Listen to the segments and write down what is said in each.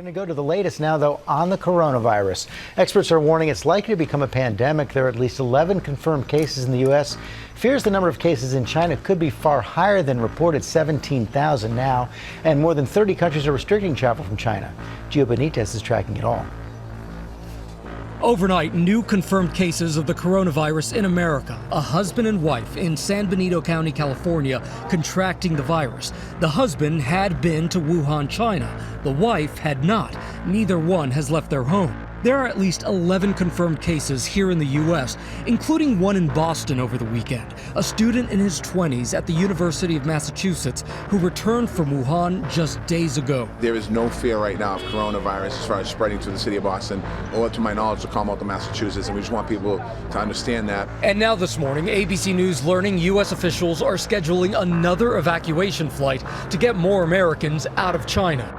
Going to go to the latest now, though, on the coronavirus. Experts are warning it's likely to become a pandemic. There are at least 11 confirmed cases in the U.S. Fears the number of cases in China could be far higher than reported 17,000 now. And more than 30 countries are restricting travel from China. Gio Benitez is tracking it all. Overnight, new confirmed cases of the coronavirus in America. A husband and wife in San Benito County, California, contracting the virus. The husband had been to Wuhan, China. The wife had not. Neither one has left their home. There are at least 11 confirmed cases here in the U.S., including one in Boston over the weekend. A student in his 20s at the University of Massachusetts who returned from Wuhan just days ago. There is no fear right now of coronavirus as far as spreading to the city of Boston or, to my knowledge, to Commonwealth of Massachusetts, and we just want people to understand that. And now this morning, ABC News learning U.S. officials are scheduling another evacuation flight to get more Americans out of China.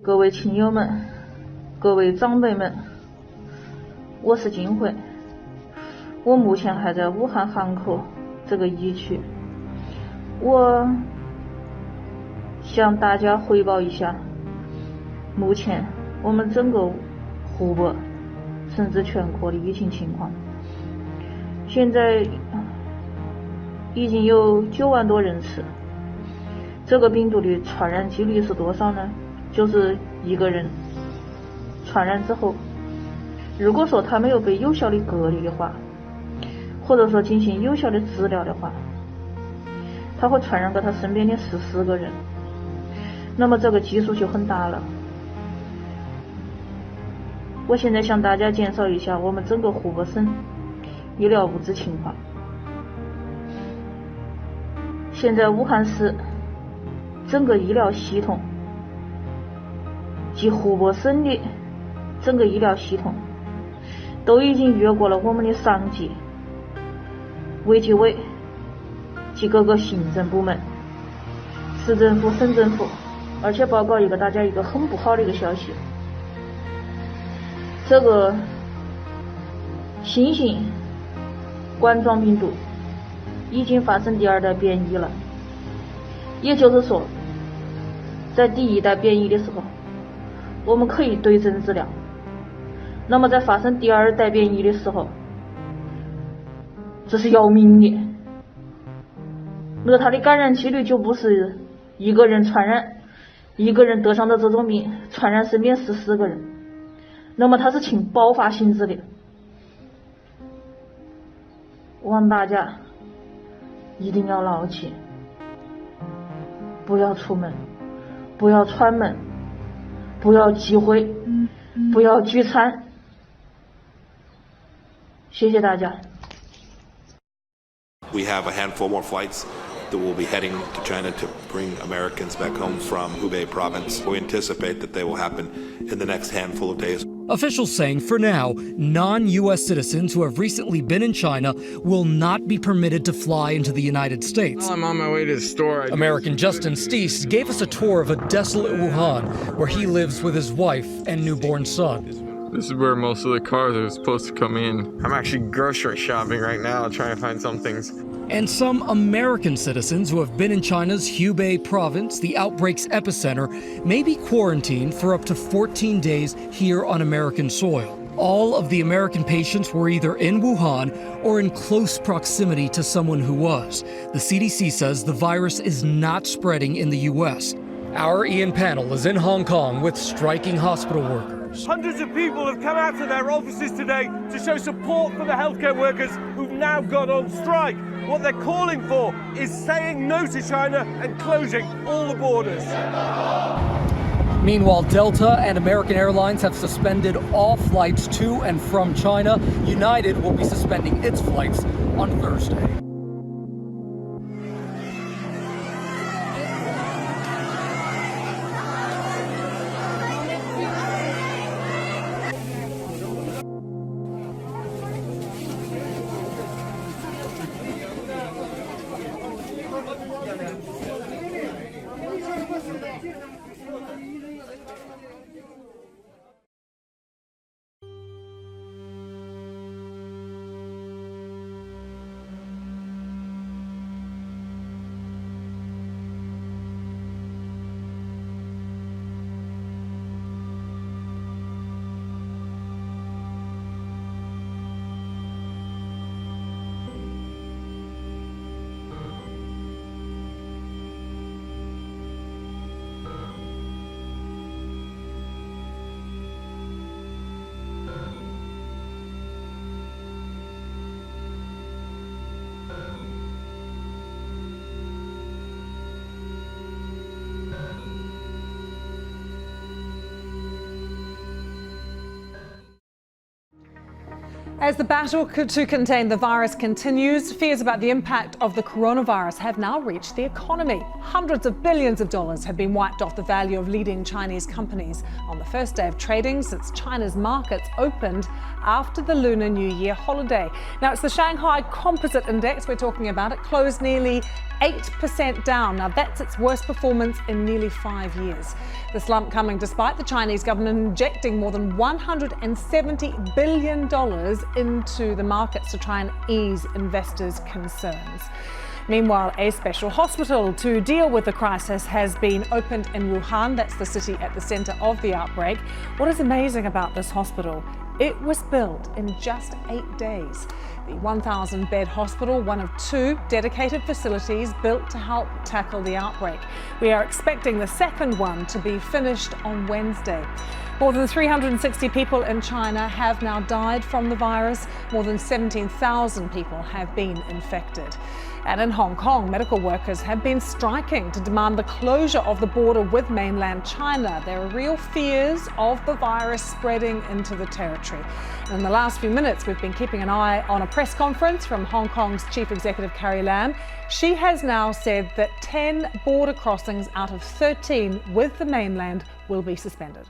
各位亲友们，各位长辈们，我是金慧，我目前还在武汉汉口这个疫区。我向大家汇报一下，目前我们整个湖北甚至全国的疫情情况。现在已经有9万多人次，这个病毒的传染几率是多少呢？就是一个人传染之后，如果说他没有被有效的隔离的话，或者说进行有效的治疗的话，他会传染给他身边的14个人，那么这个基数就很大了。我现在向大家介绍一下我们整个湖北省医疗物资情况。现在武汉市整个医疗系统及湖北省的整个医疗系统都已经越过了我们的上级卫计委及各个行政部门、市政府、省政府，而且报告大家一个很不好的一个消息，这个新型冠状病毒已经发生第2代变异了，也就是说，在第1代变异的时候，我们可以对症治疗。那么在发生第2代变异的时候，这是要命的。那它的感染几率就不是一个人传染，一个人得上的这种病传染身边14个人，那么它是呈爆发性质的。望大家一定要牢记，不要出门，不要串门，不要集会，不要聚餐。谢谢大家。 We have a handful more flights that will be heading to China to bring Americans back home from Hubei province. We anticipate that they will happen in the next handful of days. Officials saying for now, non-U.S. citizens who have recently been in China will not be permitted to fly into the United States. Well, I'm on my way to the store. American Justin Steese gave us a tour of a desolate Wuhan, where he lives with his wife and newborn son. This is where most of the cars are supposed to come in. I'm actually grocery shopping right now, trying to find some things. And some American citizens who have been in China's Hubei province, the outbreak's epicenter, may be quarantined for up to 14 days here on American soil. All of the American patients were either in Wuhan or in close proximity to someone who was. The CDC says the virus is not spreading in the U.S. Our Ian Panel is in Hong Kong with striking hospital workers. Hundreds of people have come out of their offices today to show support for the healthcare workers who've now gone on strike. What they're calling for is saying no to China and closing all the borders. Meanwhile, Delta and American Airlines have suspended all flights to and from China. United will be suspending its flights on Thursday. As the battle to contain the virus continues, fears about the impact of the coronavirus have now reached the economy. Hundreds of billions of dollars have been wiped off the value of leading Chinese companies on the first day of trading since China's markets opened after the Lunar New Year holiday. Now, it's the Shanghai Composite Index we're talking about. It closed nearly 8% down. Now, that's its worst performance in nearly 5 years. The slump coming despite the Chinese government injecting more than $170 billion into the markets to try and ease investors' concerns. Meanwhile, a special hospital to deal with the crisis has been opened in Wuhan. That's the city at the center of the outbreak. What is amazing about this hospital? It was built in just 8 days. The 1,000-bed hospital, one of 2 dedicated facilities built to help tackle the outbreak. We are expecting the second one to be finished on Wednesday. More than 360 people in China have now died from the virus. More than 17,000 people have been infected. And in Hong Kong, medical workers have been striking to demand the closure of the border with mainland China. There are real fears of the virus spreading into the territory. And in the last few minutes, we've been keeping an eye on a press conference from Hong Kong's Chief Executive Carrie Lam. She has now said that 10 border crossings out of 13 with the mainland will be suspended.